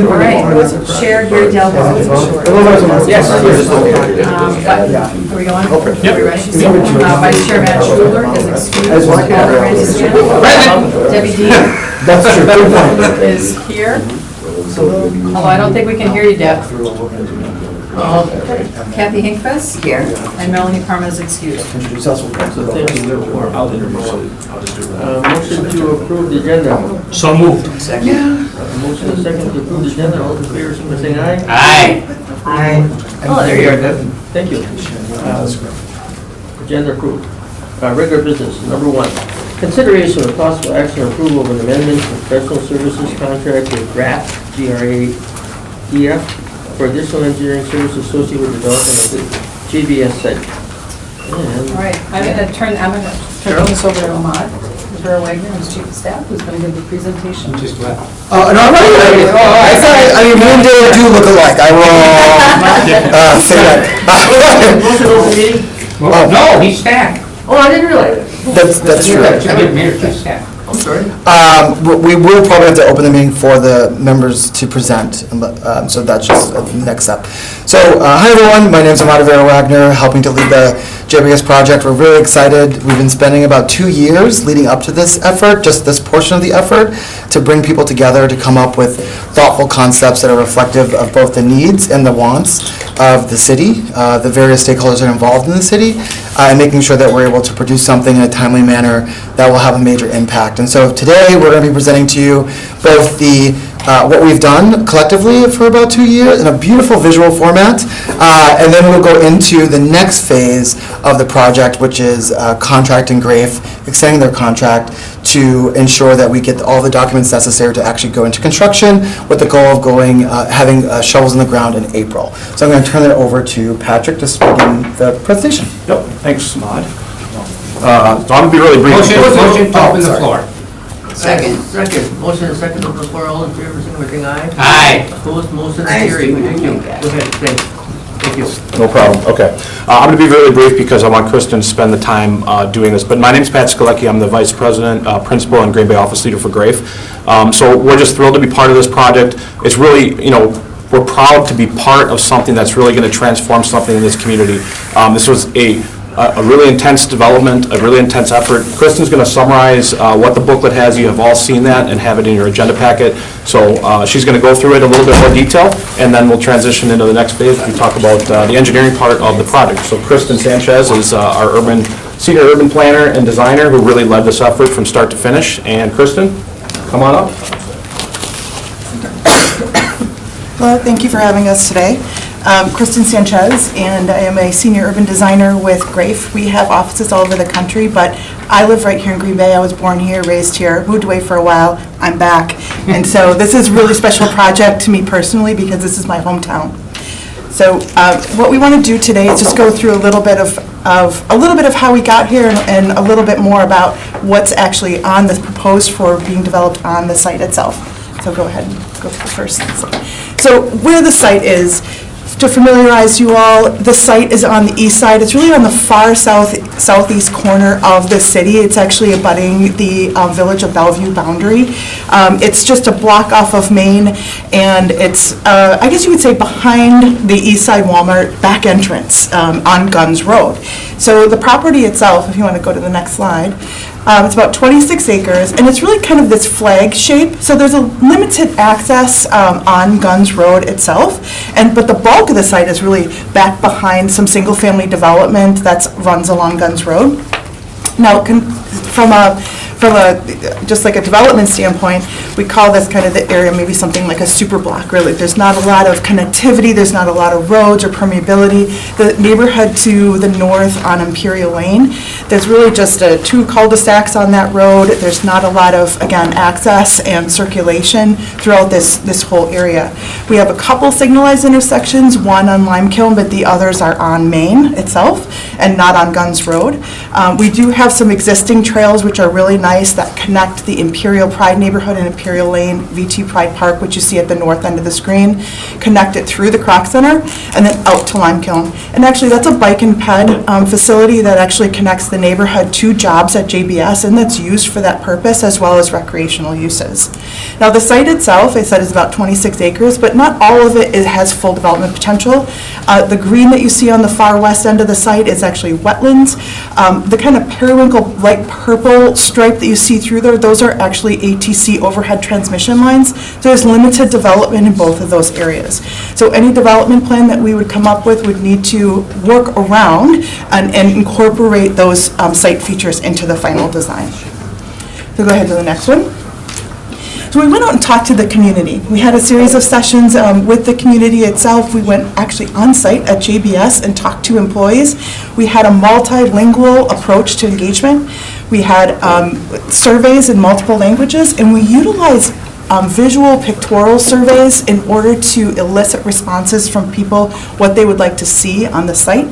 All right, Chair Gary Delvaux. Yes. Are we going? Yep. Are we ready? Vice Chair Matt Schuler is excused. Debbie Dean is here. Although I don't think we can hear you, Deb. Kathy Hinkfest here, and Melanie Parma is excused. Motion to approve the agenda. So moved. Second. Motion and second to approve the agenda. All those in favor, signify by saying aye. Aye. Aye. Oh, there you are, Deb. Thank you. Agenda approved. Regular business, number 1. Consideration of possible action or approval of an amendment to professional services contract with GRAF, G-R-A-F, for additional engineering services associated with development of the JBS site. All right, I'm going to turn this over to Ahmad Vera Wagner, who's Chief of Staff, who's going to give the presentation. No, I'm not ready. I thought, me and Dave do look alike. I will say that. Motion to open meeting? No, he's stacked. Oh, I didn't realize it. That's true. He's stacked. I'm sorry. We will probably have to open the meeting for the members to present, so that's just the next step. So, hi everyone, my name is Ahmad Vera Wagner, helping to lead the JBS project. We're really excited. We've been spending about 2 years leading up to this effort, just this portion of the effort, to bring people together to come up with thoughtful concepts that are reflective of both the needs and the wants of the city, the various stakeholders that are involved in the city, and making sure that we're able to produce something in a timely manner that will have a major impact. And so today we're going to be presenting to you both the what we've done collectively for about 2 years in a beautiful visual format, and then we'll go into the next phase of the project, which is contracting GRAF, extending their contract to ensure that we get all the documents necessary to actually go into construction with the goal of having shovels in the ground in April. So I'm going to turn it over to Patrick to begin the presentation. Yep, thanks, Ahmad. So I'm going to be really brief. Motion to open the floor. Second. Motion and second over the floor. All in favor, signify by saying aye. Aye. Opposed, motion carried. Thank you. Go ahead, thanks. Thank you. No problem, okay. I'm going to be really brief because I want Kristen to spend the time doing this. But my name's Pat Skalecki. I'm the Vice President, Principal, and Green Bay Office Leader for GRAF. So we're just thrilled to be part of this project. It's really, we're proud to be part of something that's really going to transform something in this community. This was a really intense development, a really intense effort. Kristen's going to summarize what the booklet has. You have all seen that and have it in your agenda packet. So she's going to go through it in a little bit more detail, and then we'll transition into the next phase. We talk about the engineering part of the project. So Kristen Sanchez is our senior urban planner and designer who really led this effort from start to finish. And Kristen, come on up. Hello, thank you for having us today. Kristen Sanchez, and I am a senior urban designer with GRAF. We have offices all over the country, but I live right here in Green Bay. I was born here, raised here, moved away for a while. I'm back. And so this is a really special project to me personally because this is my hometown. So what we want to do today is just go through a little bit of how we got here and a little bit more about what's actually on this proposed for being developed on the site itself. So go ahead and go to the first slide. So where the site is, to familiarize you all, the site is on the east side. It's really on the far southeast corner of the city. It's actually abutting the Village of Bellevue boundary. It's just a block off of Main, and it's, I guess you would say, behind the east side Walmart back entrance on Guns Road. So the property itself, if you want to go to the next slide, it's about 26 acres, and it's really kind of this flag shape. So there's a limited access on Guns Road itself, but the bulk of the site is really back behind some single-family development that runs along Guns Road. Now, from a just like a development standpoint, we call this kind of the area maybe something like a super block, really. There's not a lot of connectivity, there's not a lot of roads or permeability. The neighborhood to the north on Imperial Lane, there's really just 2 cul-de-sacs on that road. There's not a lot of, again, access and circulation throughout this whole area. We have a couple signalized intersections, one on Lime Kiln, but the others are on Main itself and not on Guns Road. We do have some existing trails which are really nice nice that connect the Imperial Pride neighborhood and Imperial Lane, VT Pride Park, which you see at the north end of the screen, connect it through the Croc Center, and then out to Lime Kiln. And actually, that's a bike and ped facility that actually connects the neighborhood to jobs at JBS, and that's used for that purpose as well as recreational uses. Now, the site itself, I said, is about 26 acres, but not all of it has full development potential. The green that you see on the far west end of the site is actually wetlands. The kind of periwinkle light purple stripe that you see through there, those are actually ATC overhead transmission lines. So there's limited development in both of those areas. So any development plan that we would come up with would need to work around and incorporate those site features into the final design. So go ahead to the next one. So we went out and talked to the community. We had a series of sessions with the community itself. We went actually on site at JBS and talked to employees. We had a multilingual approach to engagement. We had surveys in multiple languages, and we utilized visual pictorial surveys in order to elicit responses from people, what they would like to see on the site.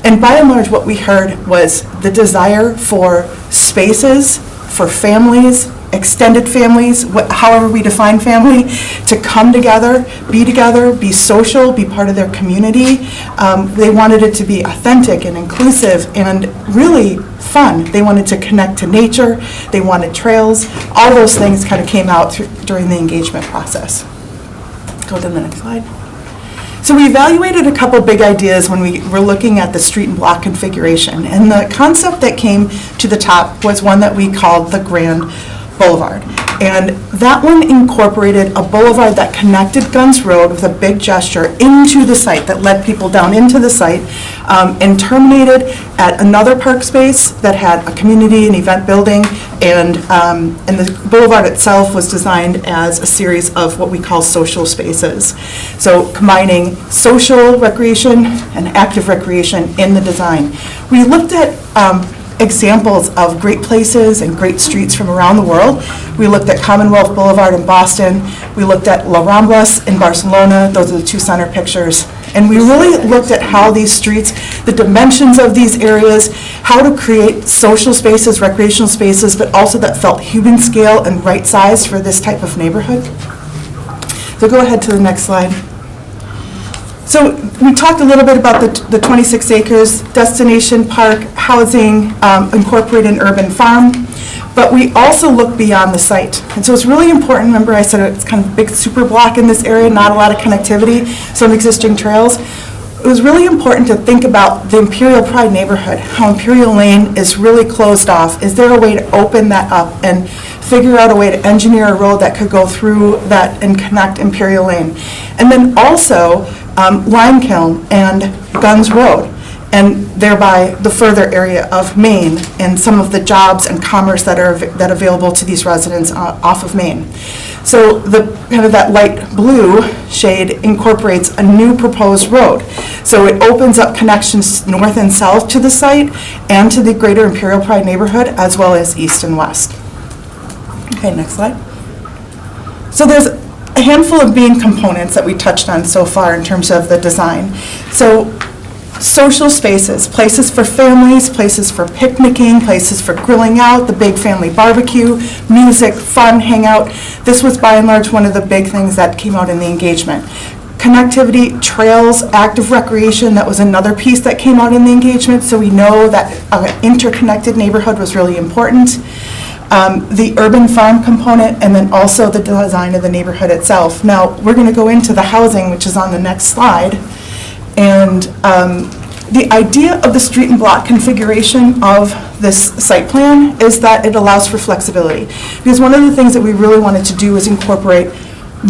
And by and large, what we heard was the desire for spaces, for families, extended families, however we define family, to come together, be social, be part of their community. They wanted it to be authentic and inclusive and really fun. They wanted to connect to nature. They wanted trails. All those things kind of came out during the engagement process. Go to the next slide. So we evaluated a couple big ideas when we were looking at the street and block configuration. And the concept that came to the top was one that we called the Grand Boulevard. And that one incorporated a boulevard that connected Guns Road with a big gesture into the site, that led people down into the site, and terminated at another park space that had a community and event building, and the boulevard itself was designed as a series of what we call social spaces. So combining social recreation and active recreation in the design. We looked at examples of great places and great streets from around the world. We looked at Commonwealth Boulevard in Boston. We looked at La Ramblas in Barcelona. Those are the two center pictures. And we really looked at how these streets, the dimensions of these areas, how to create social spaces, recreational spaces, but also that felt human scale and right size for this type of neighborhood. So go ahead to the next slide. So we talked a little bit about the 26 acres, destination park, housing, incorporated an urban farm, but we also look beyond the site. And so it's really important, remember I said it's kind of a big super block in this area, not a lot of connectivity, some existing trails. It was really important to think about the Imperial Pride neighborhood, how Imperial Lane is really closed off. Is there a way to open that up and figure out a way to engineer a road that could go through that and connect Imperial Lane? And then also Lime Kiln and Guns Road, and thereby the further area of Maine and some of the jobs and commerce that are available to these residents off of Maine. So the kind of that light blue shade incorporates a new proposed road. So it opens up connections north and south to the site and to the greater Imperial Pride neighborhood, as well as east and west. Okay, next slide. So there's a handful of main components that we touched on so far in terms of the design. So social spaces, places for families, places for picnicking, places for grilling out, the big family barbecue, music, fun, hangout. This was by and large one of the big things that came out in the engagement. Connectivity, trails, active recreation, that was another piece that came out in the engagement, so we know that an interconnected neighborhood was really important. The urban farm component, and then also the design of the neighborhood itself. Now, we're going to go into the housing, which is on the next slide. And the idea of the street and block configuration of this site plan is that it allows for flexibility. Because one of the things that we really wanted to do is incorporate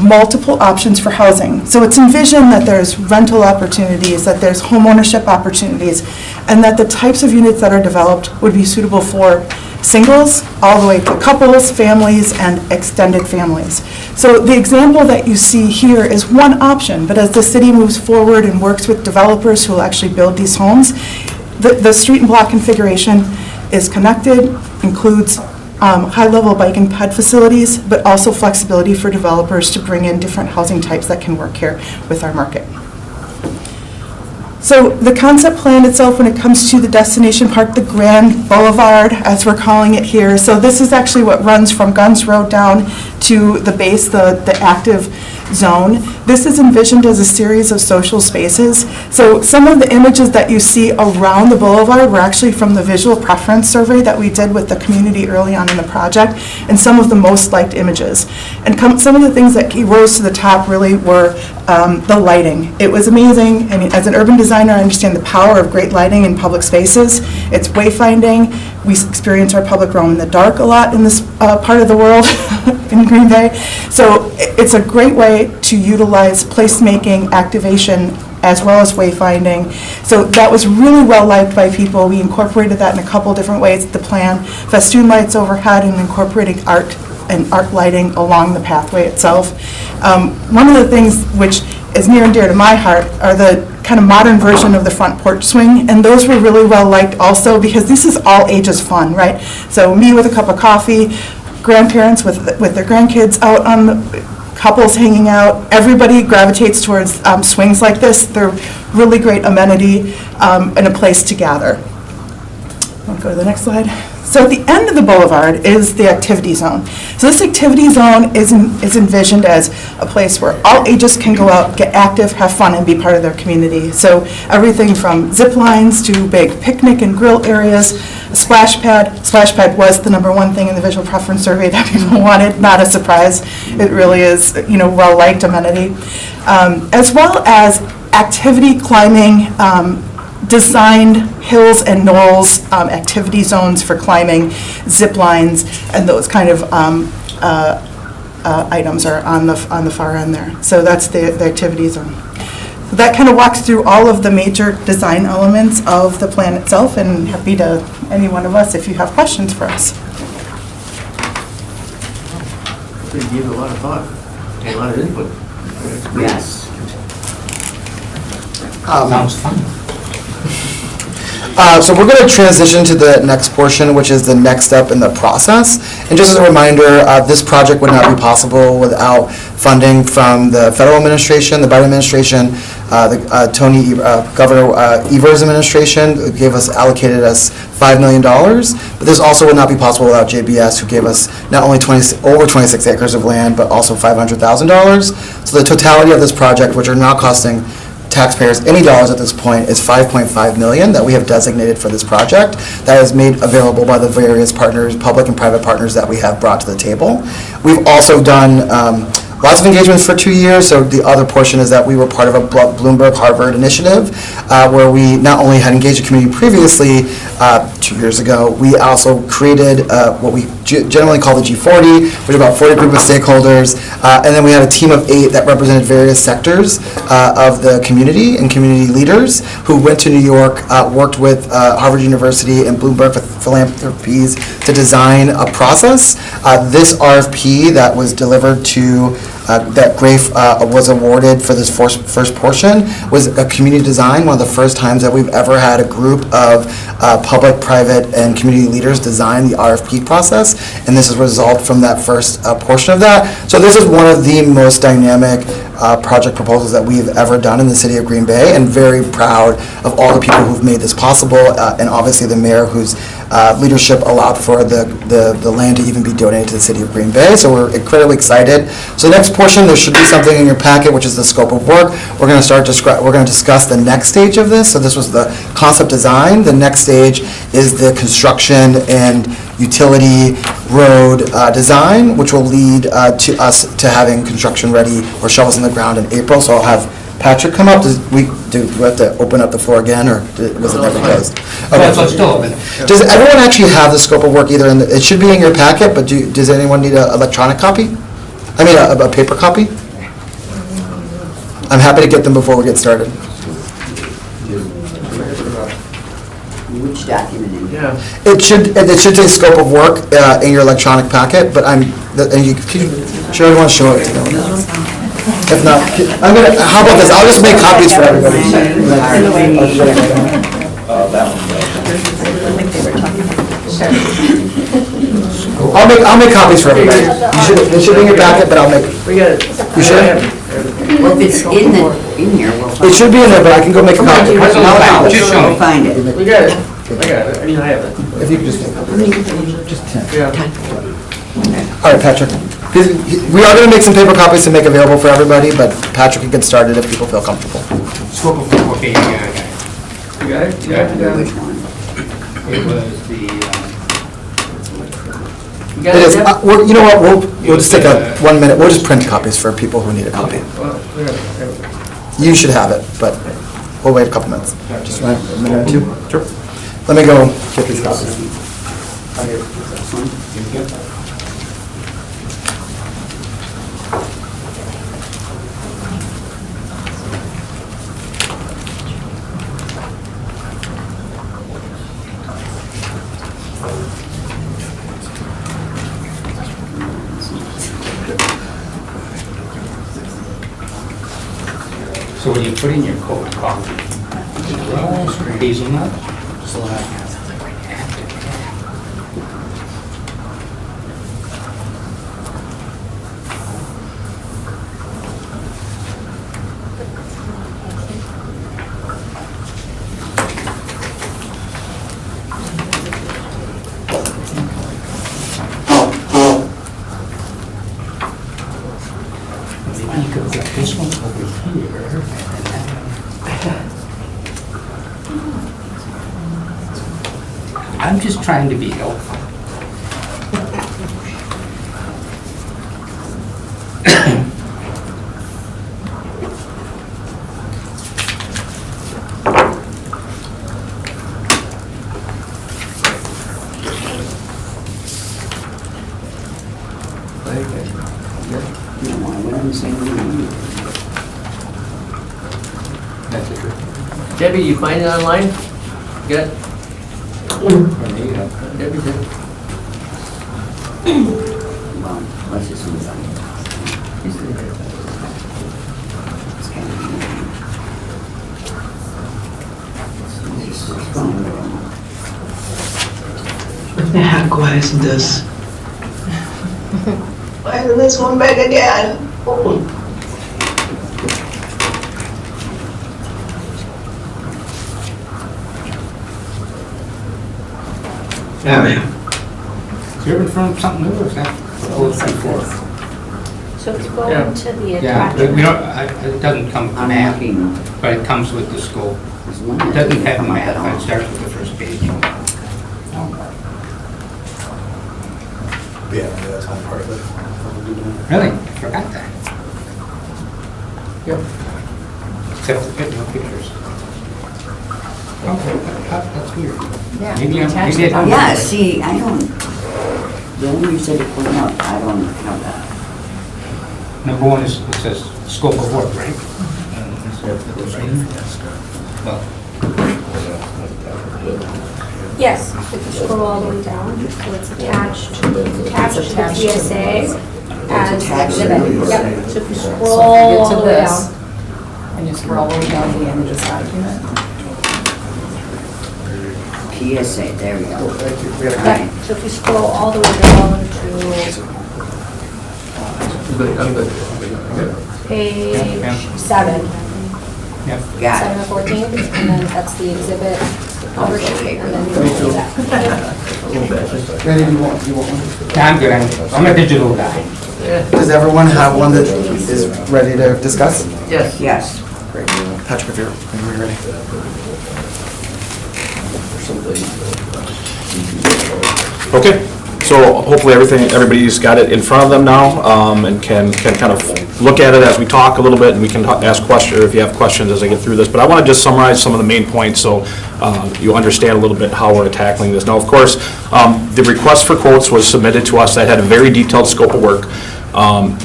multiple options for housing. So it's envisioned that there's rental opportunities, that there's home ownership opportunities, and that the types of units that are developed would be suitable for singles, all the way to couples, families, and extended families. So the example that you see here is one option, but as the city moves forward and works with developers who will actually build these homes, the street and block configuration is connected, includes high-level bike and ped facilities, but also flexibility for developers to bring in different housing types that can work here with our market. So the concept plan itself, when it comes to the destination park, the Grand Boulevard, as we're calling it here, so this is actually what runs from Guns Road down to the base, the active zone. This is envisioned as a series of social spaces. So some of the images that you see around the boulevard were actually from the visual preference survey that we did with the community early on in the project, and some of the most liked images. And some of the things that rose to the top really were the lighting. It was amazing. I mean, as an urban designer, I understand the power of great lighting in public spaces. It's wayfinding. We experience our public realm in the dark a lot in this part of the world in Green Bay. So it's a great way to utilize placemaking, activation, as well as wayfinding. So that was really well liked by people. We incorporated that in a couple different ways at the plan. Festoon lights overhead and incorporating art and art lighting along the pathway itself. One of the things which is near and dear to my heart are the kind of modern version of the front porch swing, and those were really well liked also because this is all ages fun, right? So me with a cup of coffee, grandparents with their grandkids out on the couples hanging out, everybody gravitates towards swings like this. They're really great amenity and a place to gather. I'll go to the next slide. So at the end of the boulevard is the activity zone. So this activity zone is envisioned as a place where all ages can go out, get active, have fun, and be part of their community. So everything from zip lines to big picnic and grill areas, a splash pad. Splash pad was the #1 thing in the visual preference survey that people wanted, not a surprise. It really is, well-liked amenity. As well as activity climbing, designed hills and knolls, activity zones for climbing, zip lines, and those kind of items are on the far end there. So that's the activity zone. So that kind of walks through all of the major design elements of the plan itself, and happy to any one of us if you have questions for us. We gave it a lot of thought, and a lot of input. Yes. Sounds fun. So we're going to transition to the next portion, which is the next step in the process. And just as a reminder, this project would not be possible without funding from the federal administration, the Biden administration, Governor Evers' administration gave us, allocated us $5 million. But this also would not be possible without JBS, who gave us not only over 26 acres of land, but also $500,000. So the totality of this project, which are not costing taxpayers any dollars at this point, is $5.5 million that we have designated for this project that is made available by the various partners, public and private partners that we have brought to the table. We've also done lots of engagements for 2 years. So the other portion is that we were part of a Bloomberg Harvard initiative where we not only had engaged the community previously 2 years ago, we also created what we generally call the G40, which is about 40 group of stakeholders. And then we had a team of 8 that represented various sectors of the community and community leaders who went to New York, worked with Harvard University and Bloomberg Philanthropies to design a process. This RFP that was delivered to that Grafe was awarded for this first portion was a community design, one of the first times that we've ever had a group of public, private, and community leaders design the RFP process, and this is a result from that first portion of that. So this is one of the most dynamic project proposals that we've ever done in the city of Green Bay, and very proud of all the people who've made this possible, and obviously the mayor whose leadership allowed for the land to even be donated to the city of Green Bay. So we're incredibly excited. So the next portion, there should be something in your packet, which is the scope of work. We're going to discuss the next stage of this. So this was the concept design. The next stage is the construction and utility road design, which will lead to us to having construction ready or shovels in the ground in April. So I'll have Patrick come up. Do we have to open up the floor again, or was it never closed? Okay. So it's still open. Does everyone actually have the scope of work either in it should be in your packet, but does anyone need an electronic copy? I mean, a paper copy? I'm happy to get them before we get started. Which document? Yeah. It should say scope of work in your electronic packet, but sure you want to show it to them? If not, how about this? I'll just make copies for everybody. I'll make copies for everybody. It should be in your packet, but I'll make. We got it. You sure? Well, if it's in here, we'll find it. It should be in there, but I can go make a copy. No, Just show me. we'll find it. We got it. I got it. I mean, I have it. If you could just. Just 10. Yeah. All right, Patrick. We are going to make some paper copies to make available for everybody, but Patrick can get started if people feel comfortable. Scope of work, okay, yeah, I got it. You got it? You got it? Which one? It was the, You got It it? is. Jeff? You know what? We'll just take a 1 minute. We'll just print copies for people who need a copy. Well, we got it. There we go. You should have it, but we'll wait a couple minutes. Just a minute or two. Sure. Let me go get these copies. This one? so when you put in your cold coffee, hazelnut, maybe you could put this one over here, and that one. I'm just trying to be helpful. No, I went in the same room. That's the truth. Debbie, you find it online? Good. There you go. Debbie did. Well, let's just move on. It's kind of- This is fun. What the heck was this? Why is this one back again? Oh, yeah. So you're from something new, or is that? So it's Yeah. going to the Yeah, but we attachment. don't, it doesn't come with the I'm map, looking. but it comes with the scope. There's one It that doesn't have a come up map, at but all. it starts with the first page. Yeah, that's one part of it. Really? I forgot that. Yep. Except the no pictures. Okay, that's weird. Yeah, Maybe I'm, attach maybe the I don't. Yeah, see, I don't, the one you said to put up, I don't have that. Number one is, it says scope of work, right? Well, Yes, if you scroll all the way down, so it's attached to the PSA as attached to exhibit. the Yep, so if you So scroll if you all get the to way this, down. and you scroll all the way down to the end of this document, PSA, there we go. Yep, so if you scroll all the way down to Good, I'm good. page 7, yeah. Got 7 it. of 14, and then that's the exhibit cover sheet, and then you do that. Randy, do you want one? Yeah, I'm good, I'm a digital guy. Does everyone have one that is ready to discuss? Yes. Yes. Great. Patrick, if you're ready. Okay, so hopefully everybody's got it in front of them now, and can kind of look at it as we talk a little bit, and we can ask questions, or if you have questions as I get through this. But I want to just summarize some of the main points so you understand a little bit how we're tackling this. Now, of course, the request for quotes was submitted to us that had a very detailed scope of work.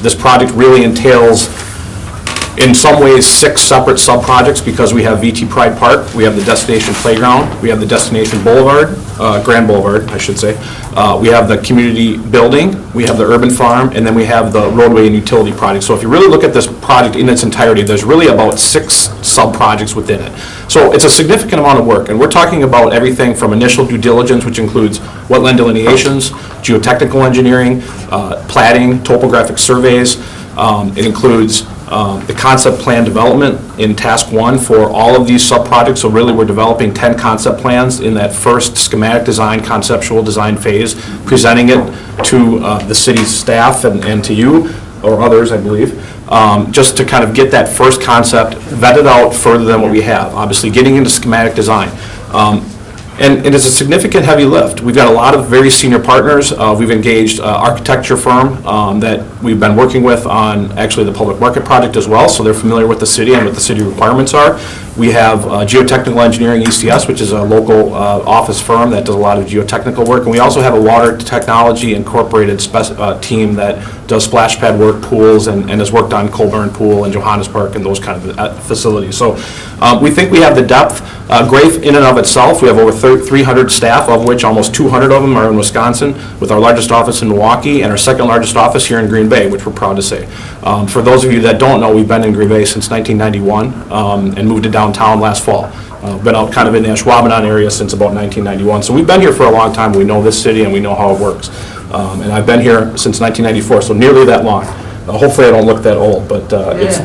This project really entails, in some ways, 6 separate sub-projects because we have VT Pride Park, we have the Destination Playground, we have the Destination Boulevard, Grand Boulevard, I should say. We have the community building, we have the urban farm, and then we have the roadway and utility project. So if you really look at this project in its entirety, there's really about 6 sub-projects within it. So it's a significant amount of work, and we're talking about everything from initial due diligence, which includes wetland delineations, geotechnical engineering, platting, topographic surveys. It includes the concept plan development in task 1 for all of these sub-projects. So really, we're developing 10 concept plans in that first schematic design, conceptual design phase, presenting it to the city's staff and to you, or others, I believe, just to kind of get that first concept vetted out further than what we have. Obviously, getting into schematic design. And it is a significant heavy lift. We've got a lot of very senior partners. We've engaged an architecture firm that we've been working with on actually the public market project as well, so they're familiar with the city and what the city requirements are. We have Geotechnical Engineering, ECS, which is a local office firm that does a lot of geotechnical work. And we also have a water technology incorporated team that does splash pad work, pools, and has worked on Colburn Pool and Johannes Park and those kind of facilities. So we think we have the depth. Grafe in and of itself, we have over 300 staff, of which almost 200 of them are in Wisconsin, with our largest office in Milwaukee and our second largest office here in Green Bay, which we're proud to say. For those of you that don't know, we've been in Green Bay since 1991 and moved to downtown last fall. Been out kind of in the Ashwaubenon area since about 1991. So we've been here for a long time. We know this city and we know how it works. And I've been here since 1994, so nearly that long. Hopefully I don't look that old, but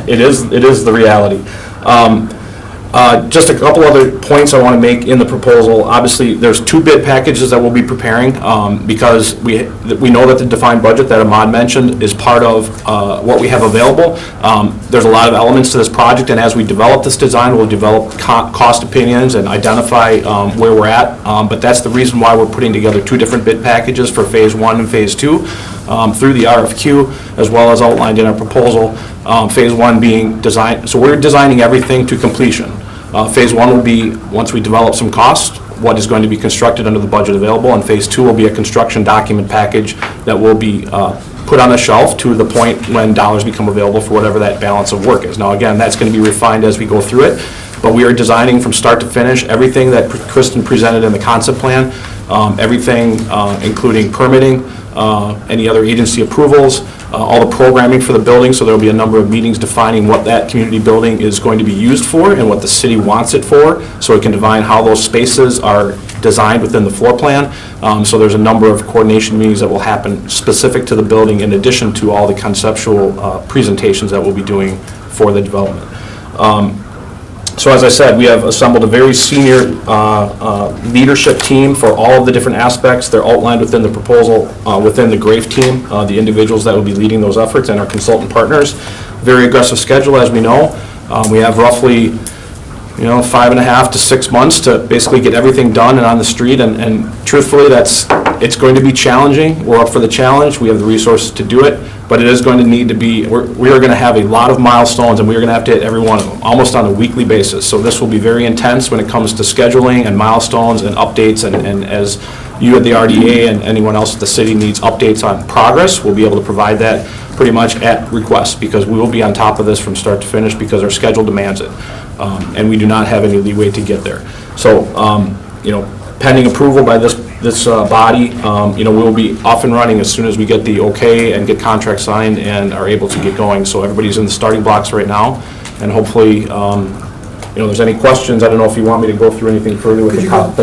it is the reality. Just a couple other points I want to make in the proposal. Obviously, there's 2 bid packages that we'll be preparing because we know that the defined budget that Ahmad mentioned is part of what we have available. There's a lot of elements to this project, and as we develop this design, we'll develop cost opinions and identify where we're at. But that's the reason why we're putting together 2 different bid packages for Phase 1 and Phase 2 through the RFQ, as well as outlined in our proposal. Phase 1 being design, so we're designing everything to completion. Phase 1 will be, once we develop some cost, what is going to be constructed under the budget available, and Phase 2 will be a construction document package that will be put on the shelf to the point when dollars become available for whatever that balance of work is. Now, again, that's going to be refined as we go through it, but we are designing from start to finish everything that Kristen presented in the concept plan, everything including permitting, any other agency approvals, all the programming for the building, so there will be a number of meetings defining what that community building is going to be used for and what the city wants it for, so it can define how those spaces are designed within the floor plan. So there's a number of coordination meetings that will happen specific to the building in addition to all the conceptual presentations that we'll be doing for the development. So as I said, we have assembled a very senior leadership team for all of the different aspects. They're outlined within the proposal, within the Grafe team, the individuals that will be leading those efforts and our consultant partners. Very aggressive schedule, as we know. We have roughly 5.5 to 6 months to basically get everything done and on the street, and truthfully, it's going to be challenging. We're up for the challenge. We have the resources to do it, but it is going to need to be, we are going to have a lot of milestones, and we are going to have to hit every one of them, almost on a weekly basis. So this will be very intense when it comes to scheduling and milestones and updates, and as you at the RDA and anyone else at the city needs updates on progress, we'll be able to provide that pretty much at request, because we will be on top of this from start to finish because our schedule demands it. And we do not have any leeway to get there. So, pending approval by this body, we will be off and running as soon as we get the okay and get contracts signed and are able to get going. So everybody's in the starting blocks right now, and hopefully, there's any questions. I don't know if you want me to go through anything further with the cost.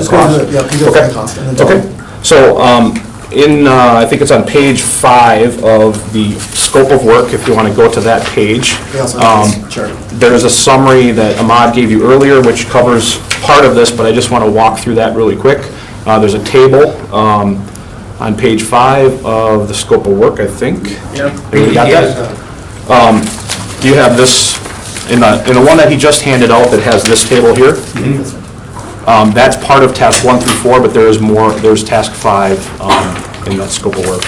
Okay. So, I think it's on page 5 of the scope of work, if you want to go to that page. There's a summary that Ahmad gave you earlier, which covers part of this, but I just want to walk through that really quick. There's a table on page 5 of the scope of work, I think. Yep. You got that? Do you have this, in the one that he just handed out that has this table here? That's part of task 1 through 4, but there is more. There's task 5 in that scope of work.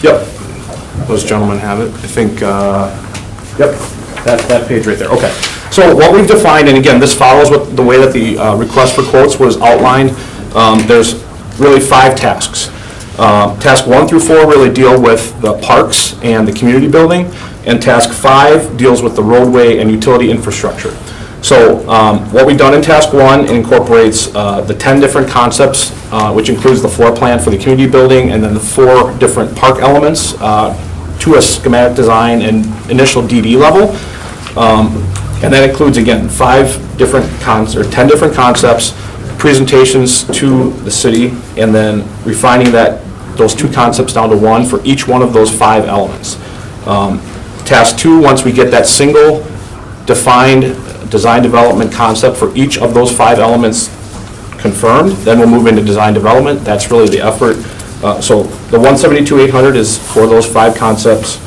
Yep. Those gentlemen have it. I think. Yep. That page right there. Okay. So what we've defined, and again, this follows the way that the request for quotes was outlined. There's really 5 tasks. Task 1 through 4 really deal with the parks and the community building, and task 5 deals with the roadway and utility infrastructure. So what we've done in task 1 incorporates the 10 different concepts, which includes the floor plan for the community building, and then the 4 different park elements to a schematic design and initial DD level. And that includes, again, 10 different concepts, presentations to the city, and then refining that those two concepts down to one for each one of those 5 elements. Task 2, once we get that single defined design development concept for each of those 5 elements confirmed, then we'll move into design development. That's really the effort. So the 172,800 is for those 5 concepts.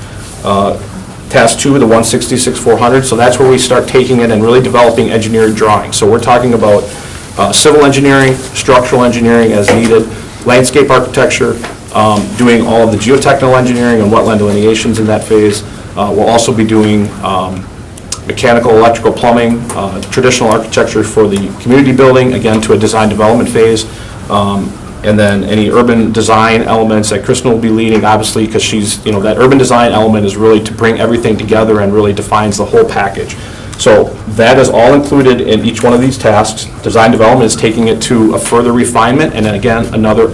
Task 2, the 166,400, so that's where we start taking it and really developing engineered drawings. So we're talking about civil engineering, structural engineering as needed, landscape architecture, doing all of the geotechnical engineering and wetland delineations in that phase. We'll also be doing mechanical, electrical, plumbing, traditional architecture for the community building, again to a design development phase. And then any urban design elements that Kristen will be leading, obviously, because she's, that urban design element is really to bring everything together and really defines the whole package. So that is all included in each one of these tasks. Design development is taking it to a further refinement, and then again, another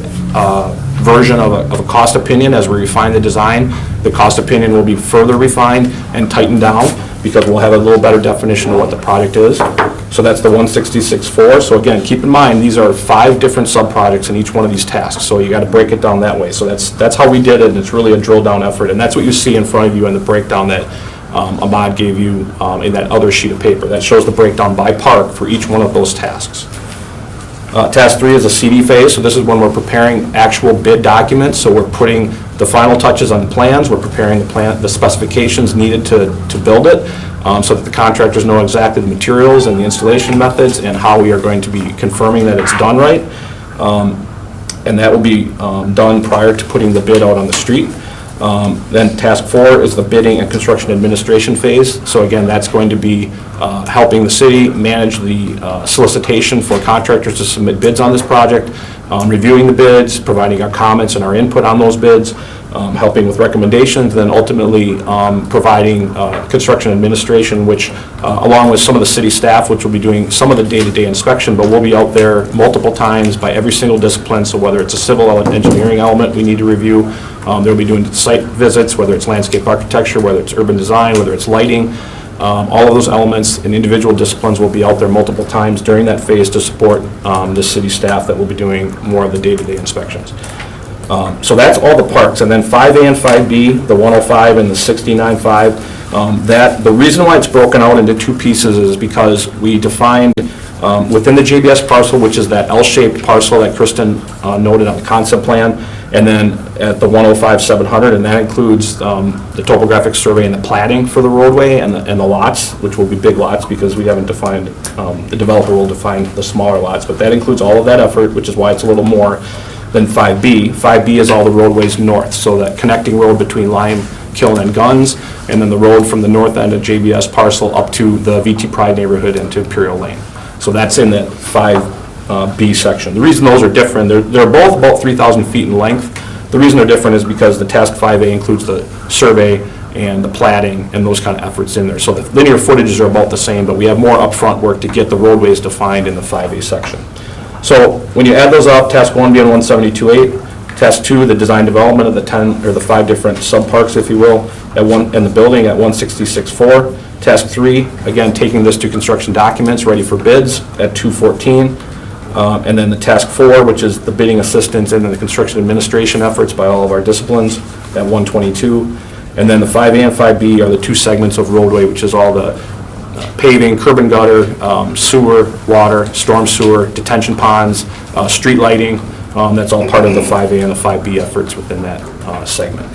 version of a cost opinion. As we refine the design, the cost opinion will be further refined and tightened down because we'll have a little better definition of what the project is. So that's the 166.4. So again, keep in mind, these are 5 different sub-projects in each one of these tasks. So you got to break it down that way. So that's how we did it, and it's really a drill down effort. And that's what you see in front of you in the breakdown that Ahmad gave you in that other sheet of paper. That shows the breakdown by park for each one of those tasks. Task 3 is a CD phase. So this is when we're preparing actual bid documents. So we're putting the final touches on the plans. We're preparing the specifications needed to build it. So that the contractors know exactly the materials and the installation methods and how we are going to be confirming that it's done right. And that will be done prior to putting the bid out on the street. Then task 4 is the bidding and construction administration phase. So again, that's going to be helping the city manage the solicitation for contractors to submit bids on this project, reviewing the bids, providing our comments and our input on those bids, helping with recommendations, then ultimately providing construction administration, which along with some of the city staff, which will be doing some of the day-to-day inspection, but we'll be out there multiple times by every single discipline. So whether it's a civil engineering element we need to review, they'll be doing site visits, whether it's landscape architecture, whether it's urban design, whether it's lighting. All of those elements and individual disciplines will be out there multiple times during that phase to support the city staff that will be doing more of the day-to-day inspections. So that's all the parks, and then 5A and 5B, the 105 and the 69.5, the reason why it's broken out into 2 pieces is because we defined within the JBS parcel, which is that L-shaped parcel that Kristen noted on the concept plan, and then at the 105-700, and that includes the topographic survey and the platting for the roadway and the lots, which will be big lots because we haven't defined, the developer will define the smaller lots, but that includes all of that effort, which is why it's a little more than 5B. 5B is all the roadways north, so that connecting road between Lime, Kiln, and Guns, and then the road from the north end of JBS parcel up to the VT Pride neighborhood into Imperial Lane. So that's in that 5B section. The reason those are different, they're both about 3,000 feet in length. The reason they're different is because the task 5A includes the survey and the platting and those kind of efforts in there. So the linear footages are about the same, but we have more upfront work to get the roadways defined in the 5A section. So when you add those up, task 1 being 172.8, task 2, the design development of the 10 or the 5 different sub-parks, if you will, in the building at 166.4. Task 3, again, taking this to construction documents ready for bids at 214. And then the task 4, which is the bidding assistance and then the construction administration efforts by all of our disciplines at 122. And then the 5A and 5B are the 2 segments of roadway, which is all the paving, curb and gutter, sewer, water, storm sewer, detention ponds, street lighting. That's all part of the 5A and the 5B efforts within that segment.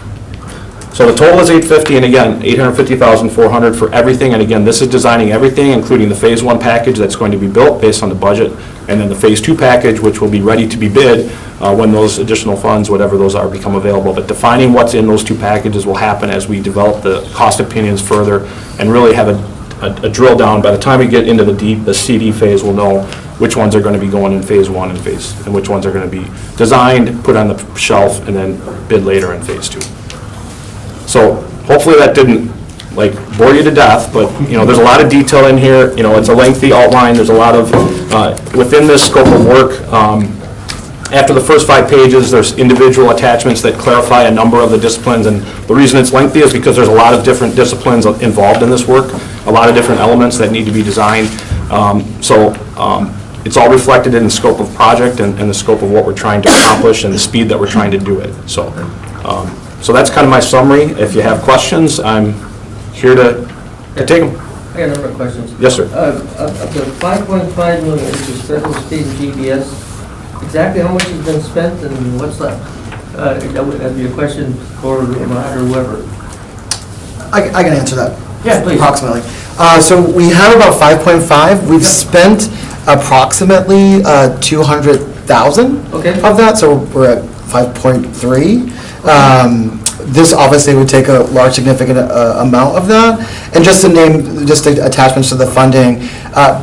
So the total is 850, and again, 850,400 for everything. And again, this is designing everything, including the phase 1 package that's going to be built based on the budget, and then the phase 2 package, which will be ready to be bid when those additional funds, whatever those are, become available. But defining what's in those 2 packages will happen as we develop the cost opinions further and really have a drill down. By the time we get into the CD phase, we'll know which ones are going to be going in phase 1 and which ones are going to be designed, put on the shelf, and then bid later in phase 2. So hopefully that didn't bore you to death, but there's a lot of detail in here. It's a lengthy outline. There's a lot of within this scope of work. After the first 5 pages, there's individual attachments that clarify a number of the disciplines, and the reason it's lengthy is because there's a lot of different disciplines involved in this work, a lot of different elements that need to be designed. it's all reflected in the scope of project and the scope of what we're trying to accomplish and the speed that we're trying to do it. So that's kind of my summary. If you have questions, I'm here to take them. I got a number of questions. Yes, sir. Of the 5.5 million, which is federal, state, and GBS, exactly how much has been spent and what's left? That'd be a question for Ahmad or whoever. I can answer that. Yeah, please. Approximately. So we have about 5.5. We've spent approximately 200,000 Okay. of that, so we're at 5.3. This obviously would take a large significant amount of that. And just to name, just the attachments to the funding,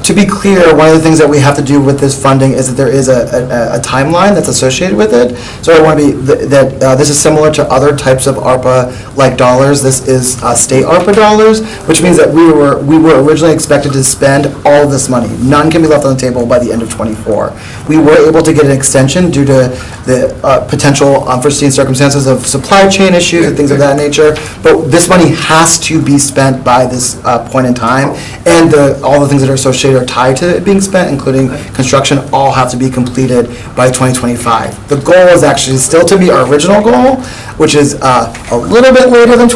to be clear, one of the things that we have to do with this funding is that there is a timeline that's associated with it. So I want to be, this is similar to other types of ARPA-like dollars. This is state ARPA dollars, which means that we were originally expected to spend all of this money. None can be left on the table by the end of '24. We were able to get an extension due to the potential unforeseen circumstances of supply chain issues and things of that nature, but this money has to be spent by this point in time, and all the things that are associated are tied to it being spent, including construction, all have to be completed by 2025. The goal is actually still to meet our original goal, which is a little bit later than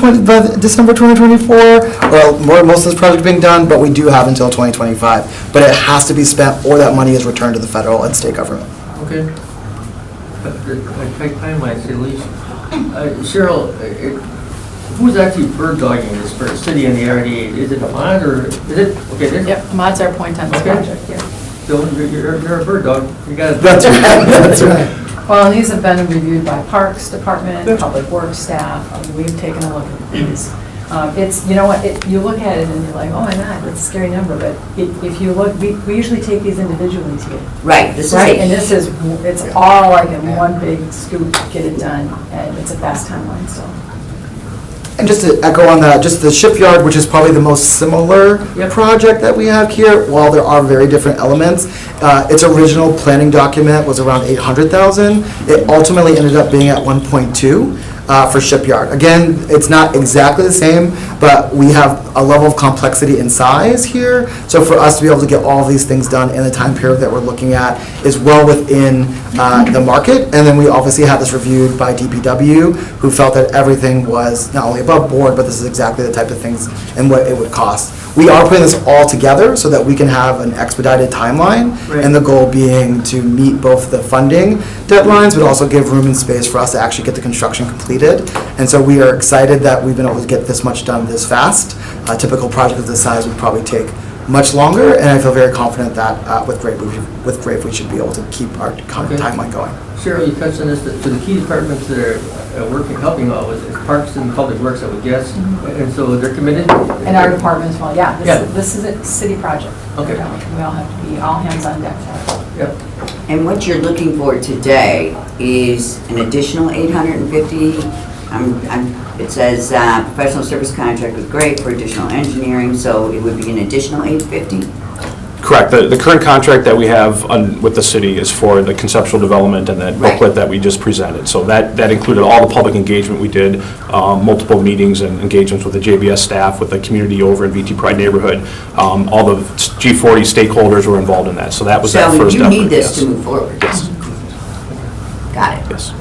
December 2024, or most of this project being done, but we do have until 2025. But it has to be spent, or that money is returned to the federal and state government. Okay. Tight timelines, at least. Cheryl, who's actually bird dogging this for the city and the RDA? Is it Ahmad or is it? Okay, this. Yep, Ahmad's our point on this Okay. project, yeah. So you're a bird dog. You got it. That's right. That's right. Well, and these have been reviewed by Parks Department, Public Works staff. We've taken a look at these. It's, you know what, you look at it and you're like, oh my God, that's a scary number, but if you look, we usually take these individually to get. Right, this is Right, it. and this is, it's all like in one big scoop, get it done, and it's a fast timeline, so. And just to echo on that, just the shipyard, which is probably the most similar project that we have here, while there are very different elements, its original planning document was around 800,000. It ultimately ended up being at 1.2 for shipyard. Again, it's not exactly the same, but we have a level of complexity in size here. So for us to be able to get all of these things done in the time period that we're looking at is well within the market. And then we obviously had this reviewed by DPW, who felt that everything was not only above board, but this is exactly the type of things and what it would cost. We are putting this all together so that we can have an expedited timeline, Right. and the goal being to meet both the funding deadlines, but also give room and space for us to actually get the construction completed. And so we are excited that we've been able to get this much done this fast. A typical project of this size would probably take much longer, and I feel very confident that with Grave we should be able to keep our timeline going. Cheryl, you touched on this, so the key departments that are working, helping out with is Parks and Public Works, I would guess, and so they're committed? And our department as well, yeah, Yeah. this is a city project. Okay. We all have to be, all hands on deck. Yep. And what you're looking for today is an additional 850, it says professional service contract with Gray for additional engineering, so it would be an additional 850? Correct. The current contract that we have with the city is for the conceptual development and that Right. booklet that we just presented. So that included all the public engagement we did, multiple meetings and engagements with the JBS staff, with the community over in VT Pride neighborhood. All the G40 stakeholders were involved in that. So that was that So first you effort. need this yes. to move forward? Yes. Got it. Yes.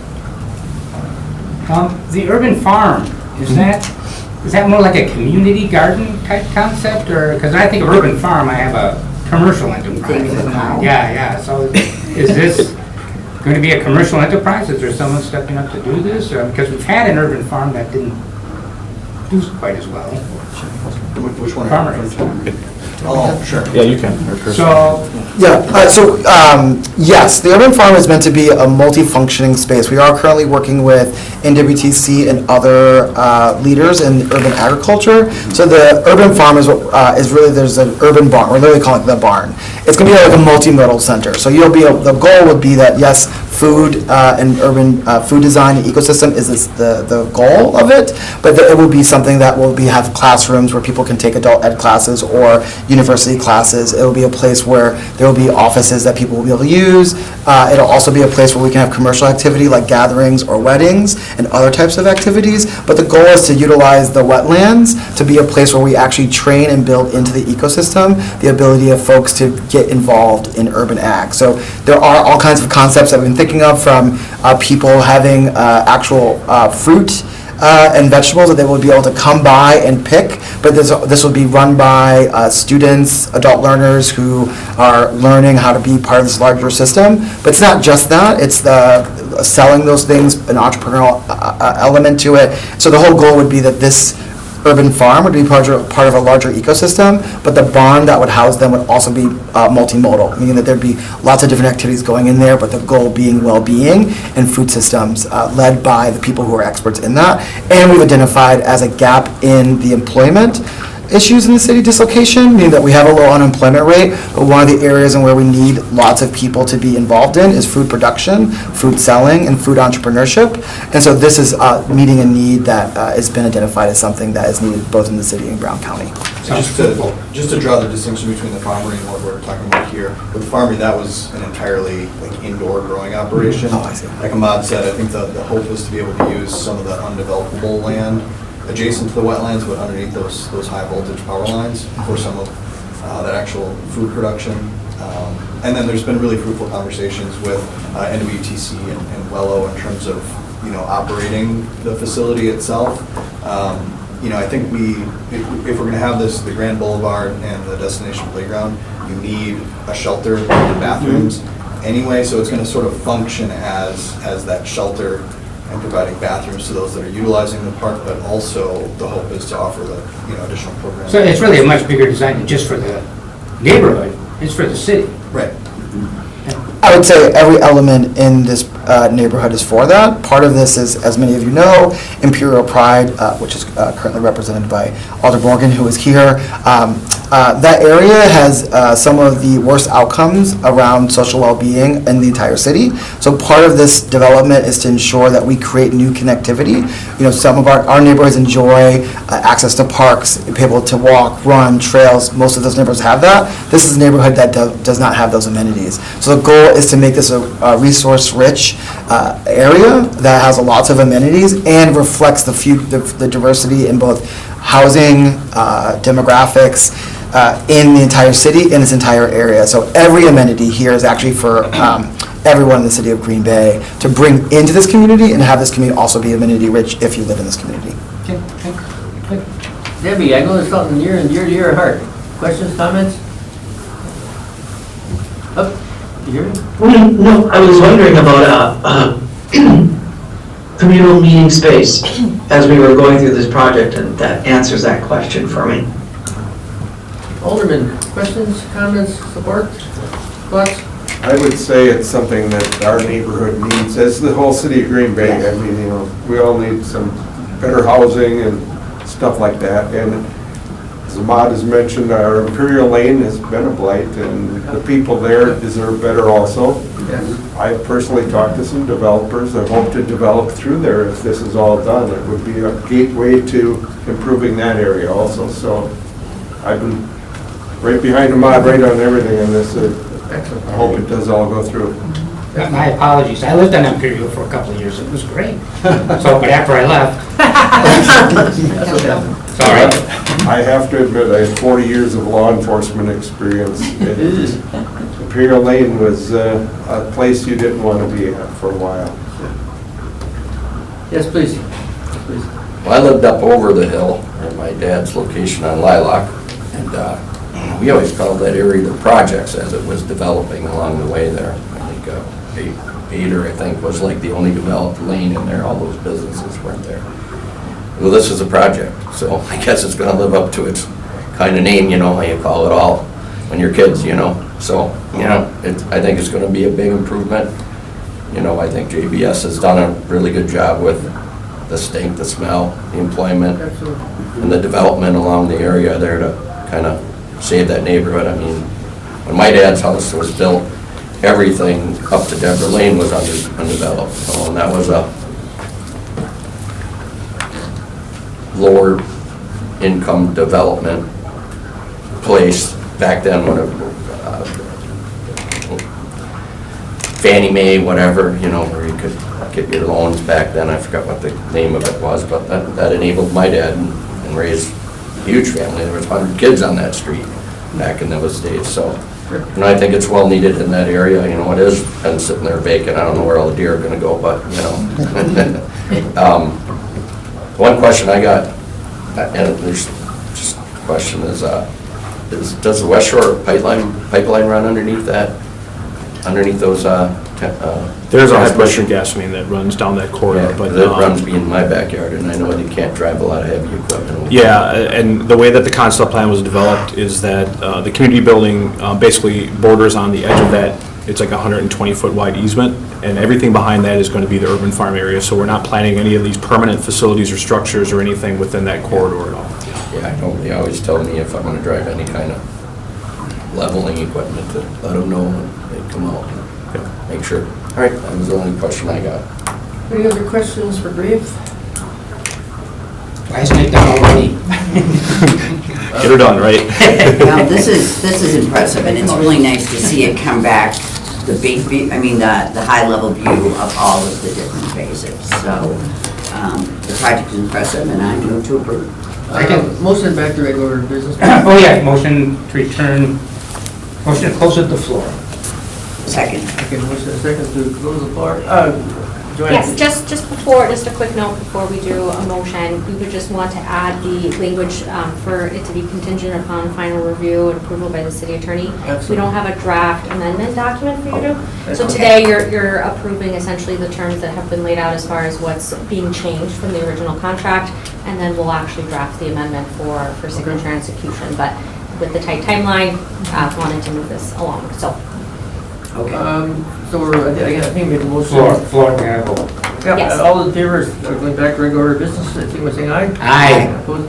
The urban farm, is that more like a community garden type concept, or, because when I think of urban farm, I have a commercial enterprise. think of a cow. Yeah, so is this going to be a commercial enterprise? Is there someone stepping up to do this? Because we've had an urban farm that didn't do quite as well. Which one? Farmers. Oh, sure. Yeah, you can. So, Yes, the urban farm is meant to be a multi-functioning space. We are currently working with NWTC and other leaders in urban agriculture. So the urban farm is really, there's an urban barn. We're literally calling it the barn. It's going to be like a multimodal center. So the goal would be that, yes, food and urban food design and ecosystem is the goal of it, but it will be something that will have classrooms where people can take adult ed classes or university classes. It will be a place where there will be offices that people will be able to use. It'll also be a place where we can have commercial activity like gatherings or weddings and other types of activities, but the goal is to utilize the wetlands to be a place where we actually train and build into the ecosystem the ability of folks to get involved in urban ag. So there are all kinds of concepts I've been thinking of, from people having actual fruit and vegetables that they will be able to come by and pick, but this will be run by students, adult learners who are learning how to be part of this larger system. But it's not just that, it's the selling those things, an entrepreneurial element to it. So the whole goal would be that this urban farm would be part of a larger ecosystem, but the barn that would house them would also be multimodal, meaning that there'd be lots of different activities going in there, but the goal being well-being and food systems led by the people who are experts in that. And we've identified as a gap in the employment issues in the city dislocation, meaning that we have a low unemployment rate, but one of the areas in where we need lots of people to be involved in is food production, food selling, and food entrepreneurship. And so this is meeting a need that has been identified as something that is needed both in the city and Brown County. Just to draw the distinction between the farmery and what we're talking about here, with the farmery, that was an entirely indoor growing operation. Oh, I see. Like Ahmad said, I think the hope is to be able to use some of the undevelopable land adjacent to the wetlands, but underneath those high voltage power lines for some of that actual food production. And then there's been really fruitful conversations with NWTC and Wello in terms of operating the facility itself. I think if we're going to have the Grand Boulevard and the destination playground, you need a shelter and bathrooms anyway, so it's going to sort of function as that shelter and providing bathrooms to those that are utilizing the park, but also the hope is to offer the additional programs. So it's really a much bigger design than just for the neighborhood, it's for the city. Right. I would say every element in this neighborhood is for that. Part of this is, as many of you know, Imperial Pride, which is currently represented by Alder Morgan, who is here. That area has some of the worst outcomes around social well-being in the entire city. So part of this development is to ensure that we create new connectivity. Some of our neighborhoods enjoy access to parks, be able to walk, run, trails. Most of those neighborhoods have that. This is a neighborhood that does not have those amenities. So the goal is to make this a resource-rich area that has lots of amenities and reflects the diversity in both housing, demographics, in the entire city, in this entire area. So every amenity here is actually for everyone in the city of Green Bay to bring into this community and have this community also be amenity-rich if you live in this community. Okay, thanks. Debbie, I know there's something near and dear to your heart. Questions, comments? You hear me? No, I was wondering about communal meeting space as we were going through this project, and that answers that question for me. Alderman, questions, comments, support, thoughts? I would say it's something that our neighborhood needs, as the whole city of Green Bay. I mean, we all need some better housing and stuff like that. And as Ahmad has mentioned, our Imperial Lane has been a blight, and the people there deserve better also. Yes. I personally talked to some developers that hope to develop through there if this is all done. It would be a gateway to improving that area also. So I've been right behind Ahmad, right on everything in this. I hope it does all go through. My apologies, I lived on Imperial for a couple of years, it was great. So, but after I left. Sorry. I have to admit, I have 40 years of law enforcement experience. Imperial Lane was a place you didn't want to be at for a while. Yes, please. Well, I lived up over the hill, at my dad's location on Lilac, and we always called that area the projects as it was developing along the way there. I think Bader, I think, was like the only developed lane in there. All those businesses weren't there. Well, this is a project, so I guess it's gonna live up to its kind of name, how you call it all when you're kids, So, I think it's gonna be a big improvement. I think JBS has done a really good job with the stink, the smell, the employment, and the development along the area there to kind of save that neighborhood. I mean, when my dad's house was built, everything up to Denver Lane was undeveloped. And that was a lower income development place back then, whatever, Fannie Mae, whatever, where you could get your loans back then. I forgot what the name of it was, but that enabled my dad and raised a huge family. There was 100 kids on that street back in those days. So You know, I think it's well needed in that area, you know, it is, been sitting there vacant, I don't know where all the deer are gonna go, but, you know. One question I got, and there's just a question is does the West Shore pipeline run underneath those, There's a high-pressure gas main that runs down that corridor, yeah, but... it runs in my backyard, and I know you can't drive a lot of heavy equipment. Yeah, and the way that the concept plan was developed is that the community building basically borders on the edge of that. It's like a 120-foot wide easement, and everything behind that is going to be the urban farm area, so we're not planning any of these permanent facilities or structures or anything within that corridor at all. Yeah, I know, they always tell me if I'm gonna drive any kind of leveling equipment to let them know when they come out and make sure. All right, that was the only question I got. Any other questions for Graves? Guys, make that already. Get her done, right? Now, this is impressive, and it's really nice to see it come back, the big, I mean, the high-level view of all of the different phases. So, the project is impressive, and I move to approve. Motion back to regular business. Oh, yeah, motion to close at the floor. Second. Okay, motion and second to close the floor. Joanne? Yes, just before, just a quick note before we do a motion, we would just want to add the language for it to be contingent upon final review and approval by the city attorney. Absolutely. We don't have a draft amendment document for you to. So Okay. today, you're approving essentially the terms that have been laid out as far as what's being changed from the original contract, and then we'll actually draft the amendment for signature and execution. But with the tight timeline, wanted to move this along, so. Okay. So I think we made a motion. Floor, may I vote? Yeah, Yes. all in favor of going back to regular business, I think we're saying aye. Aye. Opposed?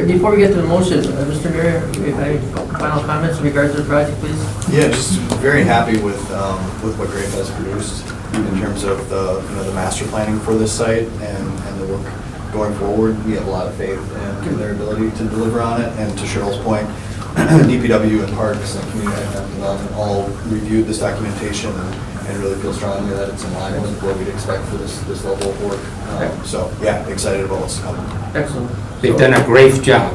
Before we get to the motion, Mr. Mayor, if I have final comments in regards to the project, please? Yeah, just very happy with what Grafe has produced in terms of the master planning for this site and the work going forward. We have a lot of faith in their ability to deliver on it, and to Cheryl's point, DPW and Parks and Community Economic Development all reviewed this documentation and really feel strongly that it's in line with what we'd expect for this level of work. So, yeah, excited about what's coming. Excellent. They've done a great job.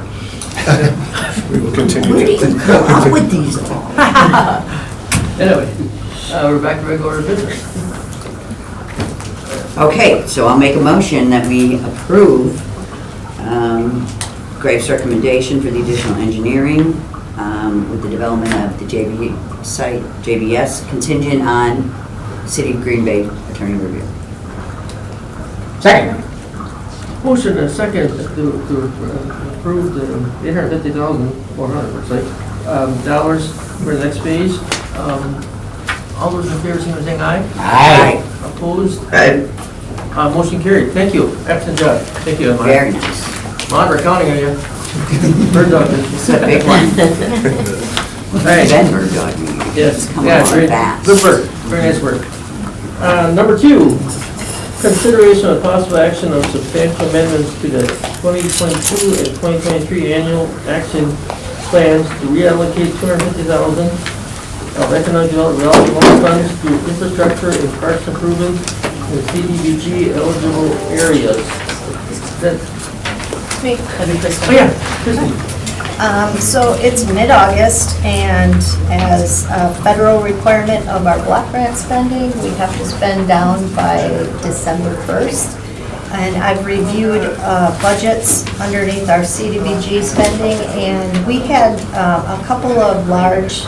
We will continue Where do to. you go out with these all? Anyway, we're back to regular business. Okay, so I'll make a motion that we approve Grafe's recommendation for the additional engineering with the development of the JBS, contingent on City of Green Bay attorney review. Second. Motion and second to approve the $850,400, looks like, dollars for the next phase. All those in favor, signify by saying aye. Aye. Opposed? Aye. Motion carried. Thank you. Excellent job. Thank you, Amanda. Very nice. Mon, we're counting on you. Bird dog. It's a big one. All right. Denver dog. Yes. It's coming Yeah, along great. fast. Good work. Very nice work. Number 2, consideration of possible action of substantial amendments to the 2022 and 2023 annual action plans to reallocate $250,000 of economic development loan funds to infrastructure and parks improvements in CDBG eligible areas. Oh, yeah, Kristen. So it's mid-August, and as a federal requirement of our block grant spending, we have to spend down by December 1st. And I've reviewed budgets underneath our CDBG spending, and we had a couple of large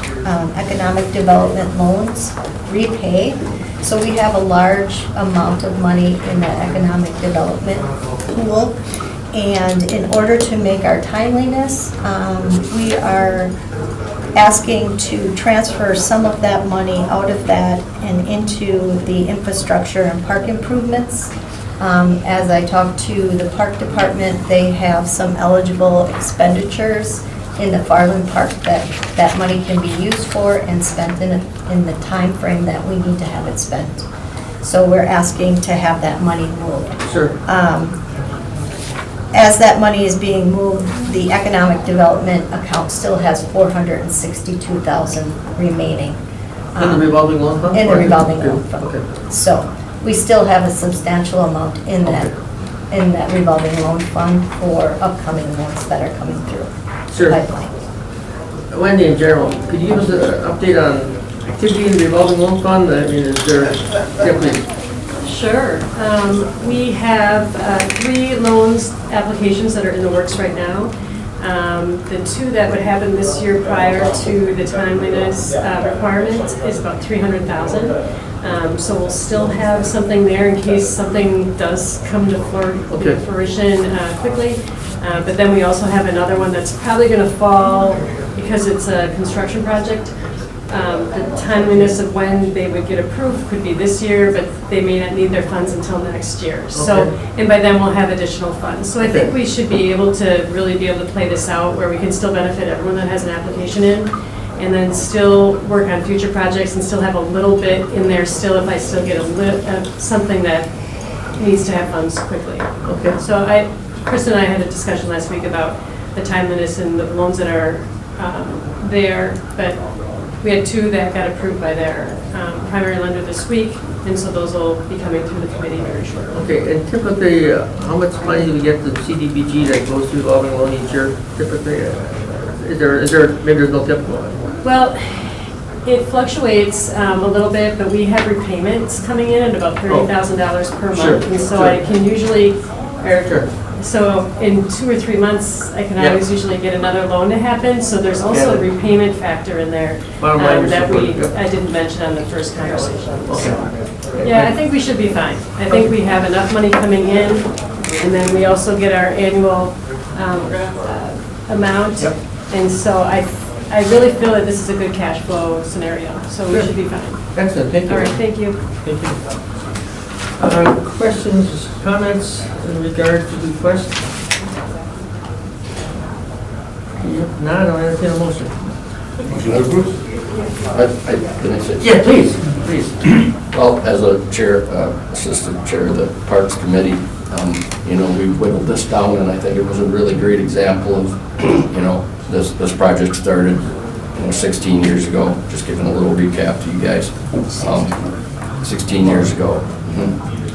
economic development loans repay. So we have a large amount of money in the economic development pool. And in order to make our timeliness, we are asking to transfer some of that money out of that and into the infrastructure and park improvements. As I talked to the park department, they have some eligible expenditures in the Farland Park that money can be used for and spent in the time frame that we need to have it spent. So we're asking to have that money moved. Sure. As that money is being moved, the economic development account still has $462,000 remaining. In the revolving loan fund? In the revolving loan fund. Okay. So we still have a substantial amount in that revolving loan fund for upcoming loans that are coming through Sure. the pipeline. Wendy, in general, could you give us an update on activity in the revolving loan fund? I mean, is there, definitely, Sure. We have 3 loans applications that are in the works right now. The 2 that would happen this year prior to the timeliness requirement is about $300,000. So we'll still have something there in case something does come to fruition quickly. But then we also have another one that's probably going to fall because it's a construction project. The timeliness of when they would get approved could be this year, but they may not need their funds until next year. So, and by then we'll have additional funds. So I think we should be able to really be able to play this out where we can still benefit everyone that has an application in, and then still work on future projects and still have a little bit in there still if I still get something that needs to have funds quickly. okay. So Chris and I had a discussion last week about the timeliness and the loans that are there, but we had 2 that got approved by their primary lender this week, and so those will be coming through the committee very shortly. Okay, and typically, how much money do we get to CDBG that goes through revolving loan each year? Typically, is there, maybe there's no typical one? Well, it fluctuates a little bit, but we have repayments coming in at about $30,000 per month. Sure, And so sure. I can usually, Sure. so in 2 or 3 months, I can Yeah. always usually get another loan to happen. So there's also a repayment factor in there Bottom line is that support, yeah. I didn't mention on the first conversation. Okay. Yeah, I think we should be fine. I think we have enough money coming in, and then we also get our annual amount. Yep. And so I really feel that this is a good cash flow scenario, so we should be fine. Excellent, thank you. All right, thank you. Thank you. Questions, comments in regard to the request? If not, I'll entertain a motion. Can I say? Yeah, please, please. Well, as a chair, assistant chair of the Parks Committee, you know, we whittled this down, and I think it was a really great example of, you know, this project started, 16 years ago. Just giving a little recap to you guys. 16 years ago,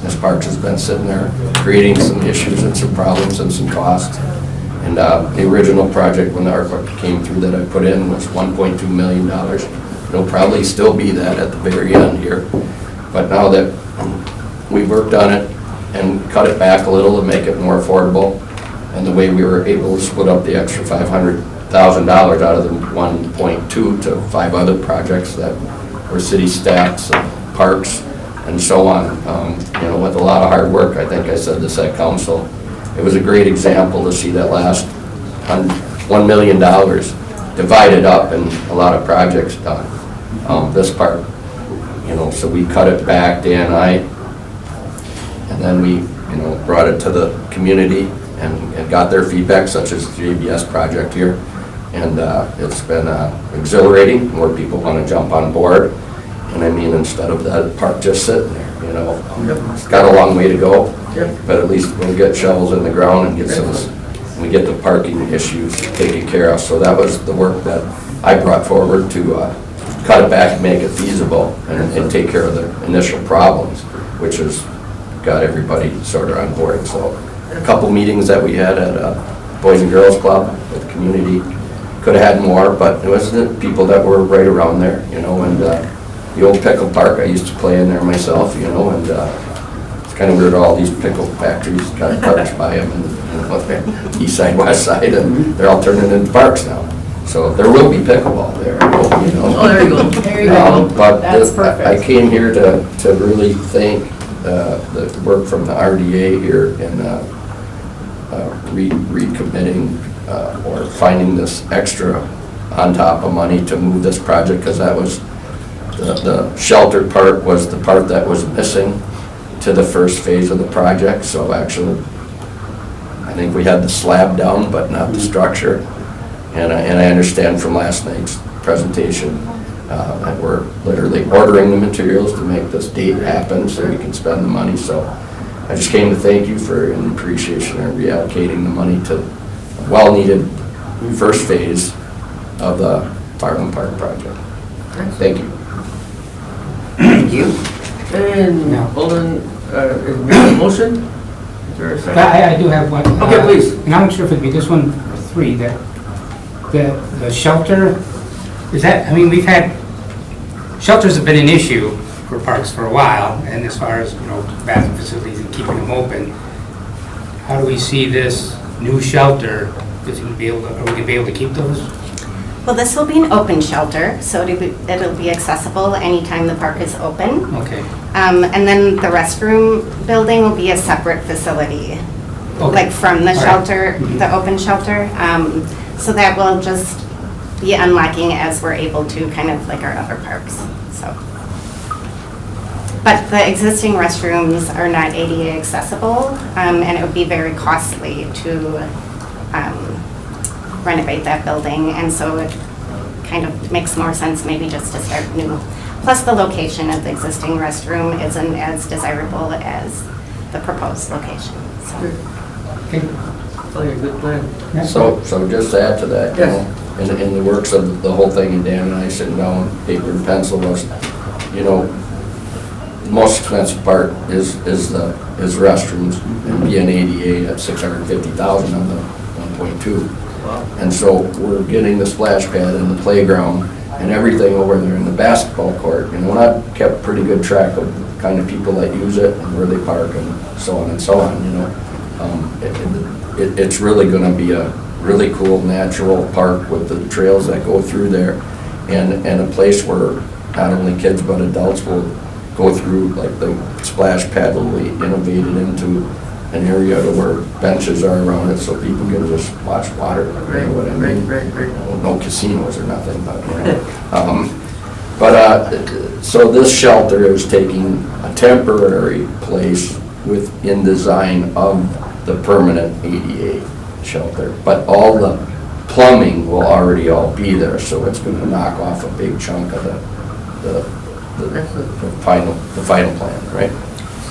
this park has been sitting there creating some issues and some problems and some costs. And the original project, when the ARPA came through that I put in, was $1.2 million. It'll probably still be that at the very end here. But now that we worked on it and cut it back a little to make it more affordable, and the way we were able to split up the extra $500,000 out of the 1.2 to 5 other projects that were city staffs, parks, and so on, you know, with a lot of hard work. I think I said this at council. It was a great example to see that last $1 million divided up and a lot of projects done. This part, you know, so we cut it back, Dan and I, and then we, you know, brought it to the community and got their feedback, such as the JBS project here. And it's been exhilarating. More people want to jump on board. And I mean, instead of that park just sitting there, you know, it's got a long way to go. But at least we'll get shovels in the ground and get we get the parking issues taken care of. So that was the work that I brought forward to cut it back and make it feasible and take care of the initial problems, which has got everybody sort of on board. So a couple meetings that we had at Boys and Girls Club with the community. Could have had more, but it was the people that were right around there, you know, and the old pickle park, I used to play in there myself, you know, and it's kind of weird, all these pickle factories kind of touched by them, and you know, east side, west side, and they're all turning into parks now. So there will be pickleball there, you know. Oh, there you go. There you go. But That's perfect. I came here to really thank the work from the RDA here in recommitting or finding this extra on top of money to move this project, because that was the sheltered part was the part that was missing to the first phase of the project. So actually, I think we had the slab down, but not the structure. And I understand from last night's presentation that we're literally ordering the materials to make this date happen so we can spend the money. So I just came to thank you for an appreciation and reallocating the money to a well-needed first phase of the Farland Park project. Thank you. Thank you. And Alderman, is there a motion? Is there a second? I do have one. Okay, please. And I'm not sure if it'd be this one or 3, that the shelter Is that, I mean, we've had, shelters have been an issue for parks for a while, and as far as, bathroom facilities and keeping them open, how do we see this new shelter, are we going to be able to keep those? Well, this will be an open shelter, so it'll be accessible anytime the park is open. Okay. And then the restroom building will be a separate facility, like from the All right. shelter, the open shelter. So that will just be unlocking as we're able to, kind of like our other parks, so. But the existing restrooms are not ADA accessible, and it would be very costly to renovate that building, and so it kind of makes more sense maybe just to start new. Plus, the location of the existing restroom isn't as desirable as the proposed location, so. Okay. Probably a good plan. So just to add to that, in the works of the whole thing, and Dan and I sitting down, paper and pencil was, the most expensive part is restrooms, and being ADA at $650,000 on the 1.2. And so we're getting the splash pad and the playground and everything over there in the basketball court. And I've kept pretty good track of the kind of people that use it and where they park and so on and so on, It's really going to be a really cool natural park with the trails that go through there, and a place where not only kids but adults will go through. Like the splash pad will be innovated into an area to where benches are around it so people can just watch water. Right. No casinos or nothing, but so this shelter is taking a temporary place within design of the permanent ADA shelter, but all the plumbing will already all be there, so it's going to knock off a big chunk of the final plan, right?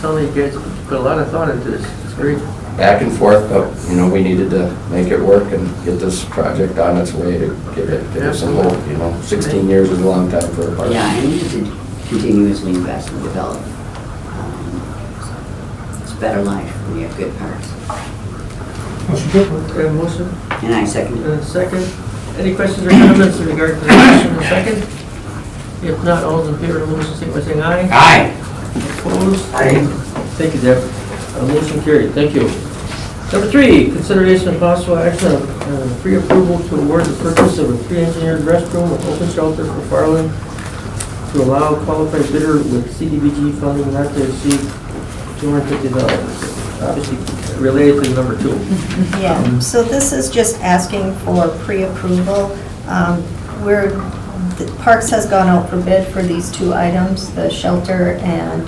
Sounds like you guys put a lot of thought into this. It's great. Back and forth, but we needed to make it work and get this project on its way to give it some hope. 16 years is a long time for a park. Yeah, and we need to continuously invest and develop. It's a better life when you have good parks. Motion. And I second it. Second. Any questions or comments in regard to the motion? Second. If not, all those in favor of the motion, signify by saying aye. Aye. Opposed? Aye. Thank you, Deb. Motion carried. Thank you. Number 3, consideration of possible action on pre-approval to award the purchase of a pre-engineered restroom with open shelter for Farland to allow qualified bidder with CDBG funding not to exceed $250. Obviously related to number 2. Yeah, so this is just asking for pre-approval. The Parks has gone out for bid for these 2 items, the shelter and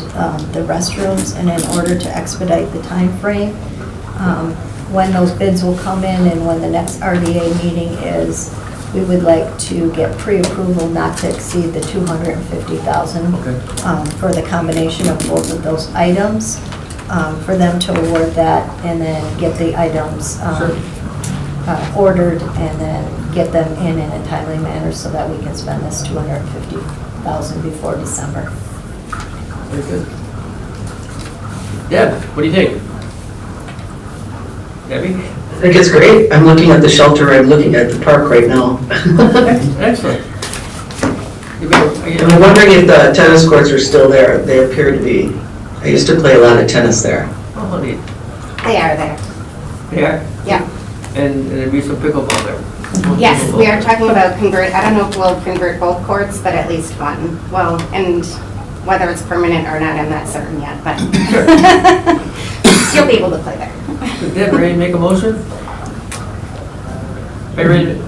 the restrooms, and in order to expedite the time frame, when those bids will come in and when the next RDA meeting is, we would like to get pre-approval not to exceed the $250,000 for the combination of both of those items, for them to award that and then get the items ordered and then get them in a timely manner so that we can spend this $250,000 before December. Very good. Deb, what do you think? Debbie? I think it's great. I'm looking at the shelter, I'm looking at the park right now. Excellent. I'm wondering if the tennis courts are still there. They appear to be. I used to play a lot of tennis there. Oh, neat. They are there. They are? Yeah. And there'd be some pickleball there. Yes, we are talking about I don't know if we'll convert both courts, but at least one. Well, and whether it's permanent or not, I'm not certain yet, but you'll be able to play there. Deb, ready to make a motion? Are you ready,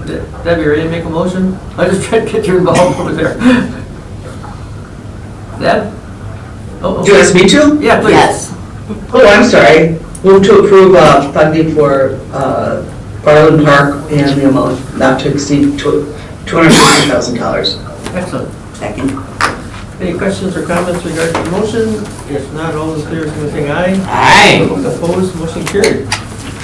Debbie, ready to make a motion? I just tried to get you involved over there. Deb? Oh, Do you ask me to? yeah, please. Yes. Oh, I'm sorry. Move to approve funding for Farland Park and the amount not to exceed $250,000. Excellent. Second. Any questions or comments regarding the motion? If not, all those in favor, say aye. Aye. Opposed, motion carried.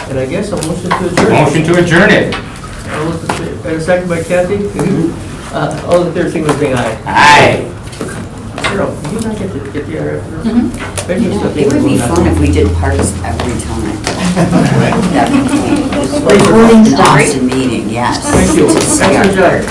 And I guess a motion to adjourn. Motion to adjourn it. All those in favor, and a second by Kathy? All in favor, say aye. Aye. Cheryl, did you not get the RF? It would be fun if we did parks every time. That would be an awesome meeting, yes. Thank you. To see our Excellent job. parks.